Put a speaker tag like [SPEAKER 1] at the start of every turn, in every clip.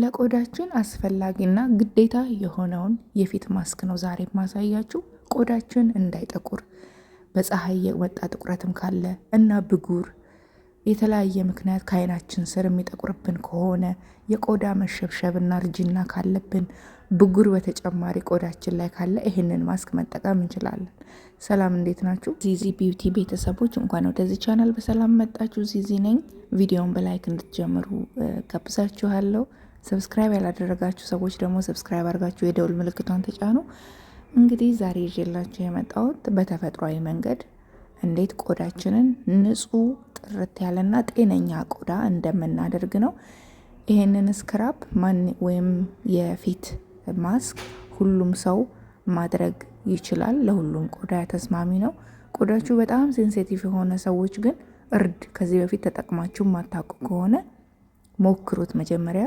[SPEAKER 1] ለቆዳችን አስፈላጊና ግዴታ የሆነውን የፊት ማስክ ነው ዛሬ ማሳያችሁ። ቆዳችን እንዳይጠቁር በፀሐይ የወጣ ጥቁረትም ካለ እና ብጉር የተለያየ ምክንያት ከዓይናችን ስር የሚጠቁርብን ከሆነ የቆዳ መሸብሸብና እርጅና ካለብን ብጉር በተጨማሪ ቆዳችን ላይ ካለ ይህንን ማስክ መጠቀም እንችላለን። ሰላም እንዴት ናችሁ? ዚዚ ቢዩቲ ቤተሰቦች እንኳን ወደዚህ ቻናል በሰላም መጣችሁ። ዚዚ ነኝ። ቪዲዮውን በላይክ እንድትጀምሩ ጋብዛችኋለሁ። ሰብስክራይብ ያላደረጋችሁ ሰዎች ደግሞ ሰብስክራይብ አድርጋችሁ የደውል ምልክቷን ተጫኑ። እንግዲህ ዛሬ ይዤላችሁ የመጣሁት በተፈጥሯዊ መንገድ እንዴት ቆዳችንን ንጹህ ጥርት ያለና ጤነኛ ቆዳ እንደምናደርግ ነው። ይሄንን ስክራፕ ወይም የፊት ማስክ ሁሉም ሰው ማድረግ ይችላል። ለሁሉም ቆዳ ተስማሚ ነው። ቆዳችሁ በጣም ሴንሲቲቭ የሆነ ሰዎች ግን እርድ ከዚህ በፊት ተጠቅማችሁ ማታውቁ ከሆነ ሞክሩት። መጀመሪያ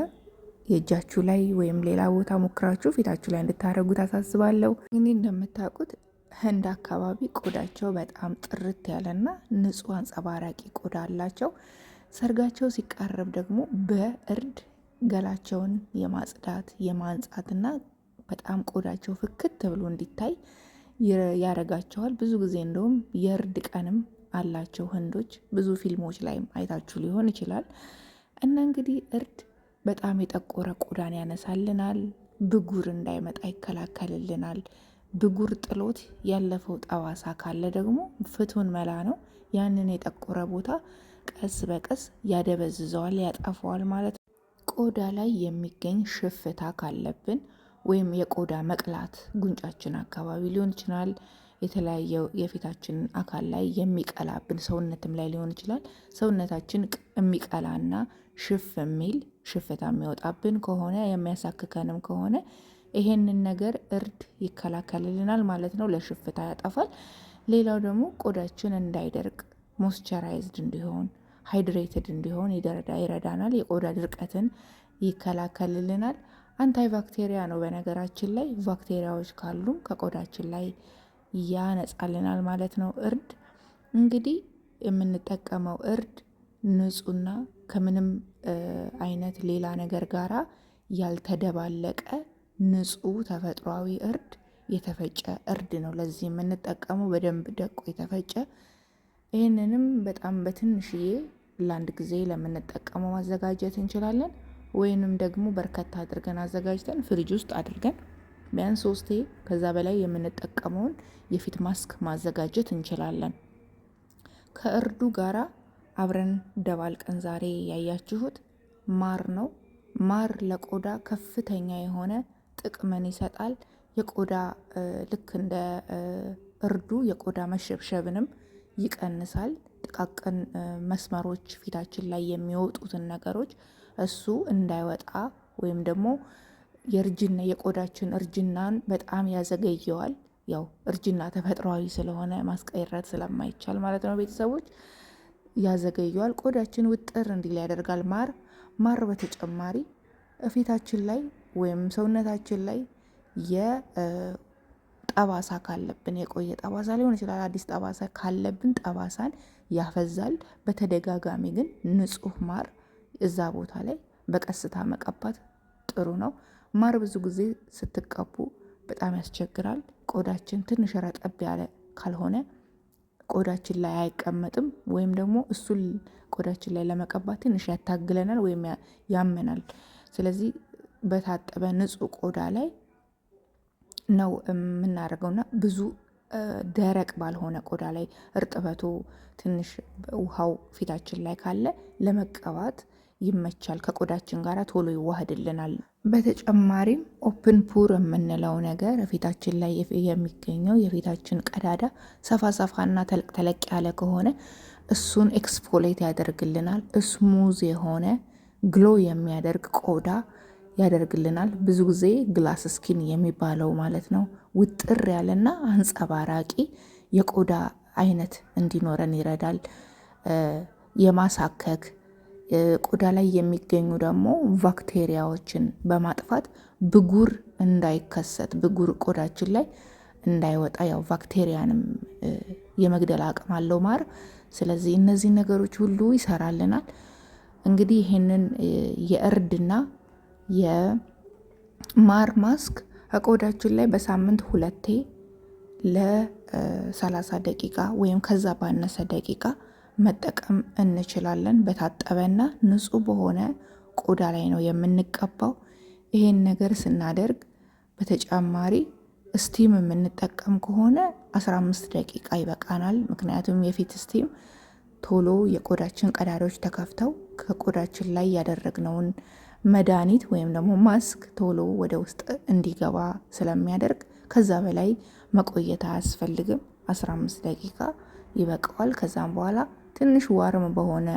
[SPEAKER 1] የእጃችሁ ላይ ወይም ሌላ ቦታ ሞክራችሁ ፊታችሁ ላይ እንድታደርጉ ታሳስባለሁ። እንግዲህ እንደምታውቁት ህንድ አካባቢ ቆዳቸው በጣም ጥርት ያለና ንጹህ አንጸባራቂ ቆዳ አላቸው። ሰርጋቸው ሲቃረብ ደግሞ በእርድ ገላቸውን የማጽዳት የማንጻትና በጣም ቆዳቸው ፍክት ብሎ እንዲታይ ያረጋቸዋል። ብዙ ጊዜ እንደውም የእርድ ቀንም አላቸው ህንዶች። ብዙ ፊልሞች ላይም አይታችሁ ሊሆን ይችላል። እና እንግዲህ እርድ በጣም የጠቆረ ቆዳን ያነሳልናል። ብጉር እንዳይመጣ ይከላከልልናል። ብጉር ጥሎት ያለፈው ጠባሳ ካለ ደግሞ ፍቱን መላ ነው። ያንን የጠቆረ ቦታ ቀስ በቀስ ያደበዝዘዋል፣ ያጠፈዋል ማለት ነው። ቆዳ ላይ የሚገኝ ሽፍታ ካለብን ወይም የቆዳ መቅላት ጉንጫችን አካባቢ ሊሆን ይችላል፣ የተለያየ የፊታችን አካል ላይ የሚቀላብን ሰውነትም ላይ ሊሆን ይችላል። ሰውነታችን የሚቀላና ሽፍ የሚል ሽፍታ የሚወጣብን ከሆነ የሚያሳክከንም ከሆነ ይሄንን ነገር እርድ ይከላከልልናል ማለት ነው። ለሽፍታ ያጠፋል። ሌላው ደግሞ ቆዳችን እንዳይደርቅ ሞይስቸራይዝድ እንዲሆን ሃይድሬትድ እንዲሆን ይረዳናል። የቆዳ ድርቀትን ይከላከልልናል። አንታይ ባክቴሪያ ነው። በነገራችን ላይ ባክቴሪያዎች ካሉ ከቆዳችን ላይ ያነጻልናል ማለት ነው። እርድ እንግዲህ የምንጠቀመው እርድ ንጹህና ከምንም አይነት ሌላ ነገር ጋራ ያልተደባለቀ ንጹህ ተፈጥሯዊ እርድ የተፈጨ እርድ ነው ለዚህ የምንጠቀመው። በደንብ ደቆ የተፈጨ ይህንንም በጣም በትንሽዬ ለአንድ ጊዜ ለምንጠቀመው ማዘጋጀት እንችላለን። ወይንም ደግሞ በርከታ አድርገን አዘጋጅተን ፍሪጅ ውስጥ አድርገን ቢያንስ 3 ከዛ በላይ የምንጠቀመውን የፊት ማስክ ማዘጋጀት እንችላለን። ከእርዱ ጋራ አብረን ደባልቀን ዛሬ ያያችሁት ማር ነው። ማር ለቆዳ ከፍተኛ የሆነ ጥቅምን ይሰጣል። የቆዳ ልክ እንደ እርዱ የቆዳ መሸብሸብንም ይቀንሳል። ጥቃቅን መስመሮች ፊታችን ላይ የሚወጡትን ነገሮች እሱ እንዳይወጣ ወይም ደግሞ የቆዳችን እርጅናን በጣም ያዘገየዋል። ያው እርጅና ተፈጥሯዊ ስለሆነ ማስቀረት ስለማይቻል ማለት ነው ቤተሰቦች፣ ያዘገየዋል። ቆዳችን ውጥር እንዲል ያደርጋል። ማር በተጨማሪ ፊታችን ላይ ወይም ሰውነታችን ላይ የጠባሳ ካለብን የቆየ ጠባሳ ሊሆን ይችላል፣ አዲስ ጠባሳ ካለብን ጠባሳን ያፈዛል። በተደጋጋሚ ግን ንጹህ ማር እዛ ቦታ ላይ በቀስታ መቀባት ጥሩ ነው። ማር ብዙ ጊዜ ስትቀቡ በጣም ያስቸግራል። ቆዳችን ትንሽ ረጠብ ያለ ካልሆነ ቆዳችን ላይ አይቀመጥም፣ ወይም ደግሞ እሱን ቆዳችን ላይ ለመቀባት ትንሽ ያታግለናል ወይም ያመናል። ስለዚህ በታጠበ ንጹህ ቆዳ ላይ ነው የምናደርገውና ብዙ ደረቅ ባልሆነ ቆዳ ላይ እርጥበቱ ትንሽ ውሃው ፊታችን ላይ ካለ ለመቀባት ይመቻል። ከቆዳችን ጋር ቶሎ ይዋህድልናል። በተጨማሪም ኦፕን ፑር የምንለው ነገር ፊታችን ላይ የሚገኘው የፊታችን ቀዳዳ ሰፋና ተለቅ ያለ ከሆነ እሱን ኤክስፎሌት ያደርግልናል። ስሙዝ የሆነ ግሎ የሚያደርግ ቆዳ ያደርግልናል። ብዙ ጊዜ ግላስ ስኪን የሚባለው ማለት ነው። ውጥር ያለና አንጸባራቂ የቆዳ አይነት እንዲኖረን ይረዳል። የማሳከክ ቆዳ ላይ የሚገኙ ደግሞ ባክቴሪያዎችን በማጥፋት ብጉር እንዳይከሰት ብጉር ቆዳችን ላይ እንዳይወጣ ያው ባክቴሪያንም የመግደል አቅም አለው ማር። ስለዚህ እነዚህ ነገሮች ሁሉ ይሰራልናል። እንግዲህ ይሄንን የእርድና የማር ማስክ ቆዳችን ላይ በሳምንት 2 ለ30 ደቂቃ ወይም ከዛ ባነሰ ደቂቃ መጠቀም እንችላለን። በታጠበና ንጹህ በሆነ ቆዳ ላይ ነው የምንቀባው። ይሄን ነገር ስናደርግ በተጨማሪ ስቲም የምንጠቀም ከሆነ 15 ደቂቃ ይበቃናል። ምክንያቱም የፊት ስቲም ቶሎ የቆዳችን ቀዳዳዎች ተከፍተው ከቆዳችን ላይ ያደረግነውን መድኃኒት ወይም ደግሞ ማስክ ቶሎ ወደ ውስጥ እንዲገባ ስለሚያደርግ ከዛ በላይ መቆየት አያስፈልግም። 15 ደቂቃ ይበቃዋል። ከዛም በኋላ ትንሽ ዋርም በሆነ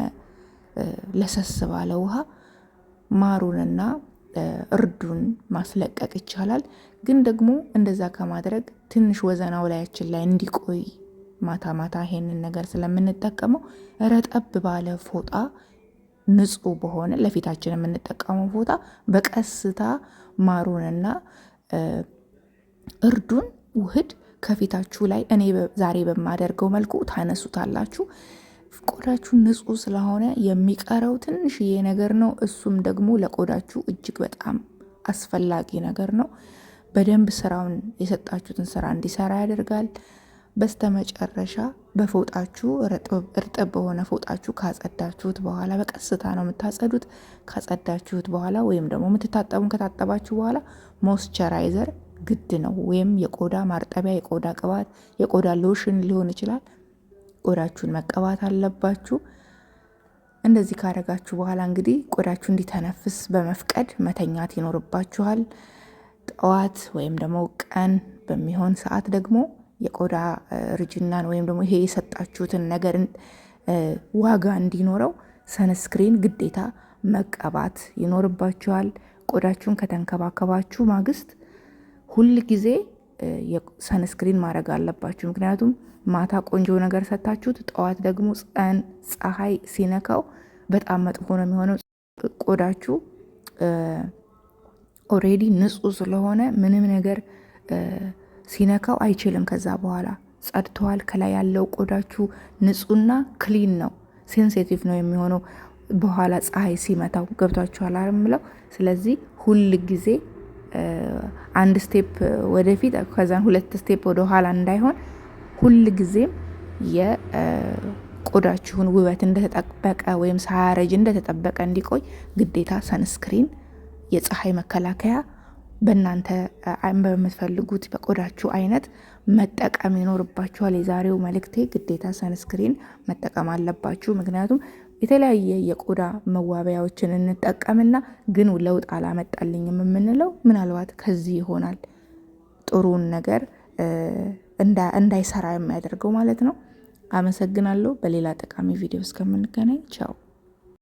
[SPEAKER 1] ለሰስ ባለ ውሃ ማሩንና እርዱን ማስለቀቅ ይቻላል። ግን ደግሞ እንደዛ ከማድረግ ትንሽ ወዘናው ላያችን ላይ እንዲቆይ ማታ ማታ ይሄንን ነገር ስለምንጠቀመው ረጠብ ባለ ፎጣ ንጹህ በሆነ ለፊታችን የምንጠቀመው ፎጣ በቀስታ ማሩንና እርዱን ውህድ ከፊታችሁ ላይ እኔ ዛሬ በማደርገው መልኩ ታነሱታላችሁ። ቆዳችሁ ንጹህ ስለሆነ የሚቀረው ትንሽዬ ነገር ነው። እሱም ደግሞ ለቆዳችሁ እጅግ በጣም አስፈላጊ ነገር ነው። በደንብ ስራውን የሰጣችሁትን ስራ እንዲሰራ ያደርጋል። በስተመጨረሻ በፎጣችሁ እርጥብ በሆነ ፎጣችሁ ካጸዳችሁት በኋላ በቀስታ ነው የምታጸዱት። ካጸዳችሁት በኋላ ወይም ደግሞ ከታጠባችሁ በኋላ ሞይስቸራይዘር ግድ ነው። ወይም የቆዳ ማርጠቢያ፣ የቆዳ ቅባት፣ የቆዳ ሎሽን ሊሆን ይችላል። ቆዳችሁን መቀባት አለባችሁ። እንደዚህ ካረጋችሁ በኋላ እንግዲህ ቆዳችሁ እንዲተነፍስ በመፍቀድ መተኛት ይኖርባችኋል። ጠዋት ወይም ደግሞ ቀን በሚሆን ሰዓት ደግሞ የቆዳ ርጅናን ወይም ደግሞ ይሄ የሰጣችሁትን ነገር ዋጋ እንዲኖረው ሰንስክሪን ግዴታ መቀባት ይኖርባችኋል። ቆዳችሁን ከተንከባከባችሁ ማግስት ሁል ጊዜ ሰንስክሪን ማድረግ አለባችሁ። ምክንያቱም ማታ ቆንጆ ነገር ሰታችሁት ጠዋት ደግሞ ፀሐይ ሲነካው በጣም መጥፎ ነው የሚሆነው። ቆዳችሁ ኦሬዲ ንጹህ ስለሆነ ምንም ነገር ሲነካው አይችልም። ከዛ በኋላ ጸድተዋል። ከላይ ያለው ቆዳችሁ ንጹህና ክሊን ነው፣ ሴንሲቲቭ ነው የሚሆነው በኋላ ፀሐይ ሲመታው። ገብቷችኋል አይደል? ስለዚህ ሁል ጊዜ አንድ ስቴፕ ወደፊት ከዛን 2 ስቴፕ ወደ ኋላ እንዳይሆን ሁል ጊዜም የቆዳችሁን ውበት እንደተጠበቀ ወይም ሳያረጅ እንደተጠበቀ እንዲቆይ ግዴታ ሰንስክሪን የፀሐይ መከላከያ በእናንተ በምትፈልጉት በቆዳችሁ አይነት መጠቀም ይኖርባችኋል። የዛሬው መልእክቴ ግዴታ ሰንስክሪን መጠቀም አለባችሁ። ምክንያቱም የተለያየ የቆዳ መዋቢያዎችን እንጠቀምና ግን ለውጥ አላመጣልኝም የምንለው ምናልባት ከዚህ ይሆናል ጥሩን ነገር እንዳይሰራ የሚያደርገው ማለት ነው። አመሰግናለሁ። በሌላ ጠቃሚ ቪዲዮ እስከምንገናኝ ቻው።